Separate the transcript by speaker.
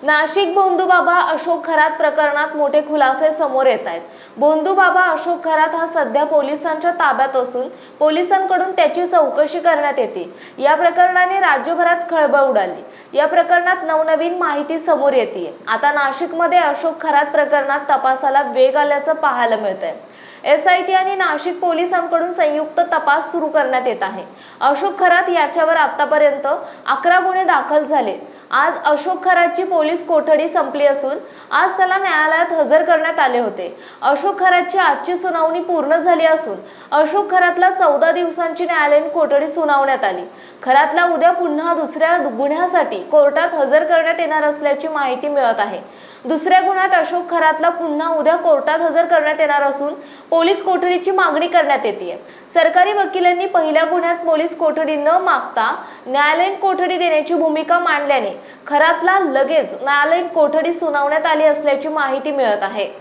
Speaker 1: नाशिक भोंदूबाबा अशोक खरात प्रकरणात मोठे खुलासे समोर येत आहेत। भोंदूबाबा अशोक खरात हा सध्या पोलिसांच्या ताब्यात असून पोलिसांकडून त्याची चौकशी करण्यात येते। या प्रकरणाने राज्यभरात खळबळ उडाली। या प्रकरणात नवनवीन माहिती समोर येते। आता नाशिकमध्ये अशोक खरात प्रकरणात तपासाला वेग आल्याचं पाहायला मिळतंय। SIT आणि नाशिक पोलिसांकडून संयुक्त तपास सुरू करण्यात येत आहे। अशोक खरात याच्यावर आतापर्यंत 11 गुन्हे दाखल झाले। आज अशोक खरातची पोलीस कोठडी संपली असून आज त्याला न्यायालयात हजर करण्यात आले होते। अशोक खरातची आजची सुनावणी पूर्ण झाली असून अशोक खरातला 14 दिवसांची न्यायालयीन कोठडी सुनावण्यात आली। खरातला उद्या पुन्हा दुसऱ्या गुन्ह्यासाठी कोर्टात हजर करण्यात येणार असल्याची माहिती मिळत आहे। दुसऱ्या गुन्ह्यात अशोक खरातला पुन्हा उद्या कोर्टात हजर करण्यात येणार असून पोलीस कोठडीची मागणी करण्यात येते। सरकारी वकिलांनी पहिल्या गुन्ह्यात पोलीस कोठडी न मागता न्यायालयीन कोठडी देण्याची भूमिका मांडल्याने खरातला लगेच न्यायालयीन कोठडी सुनावण्यात आली असल्याची माहिती मिळत आहे।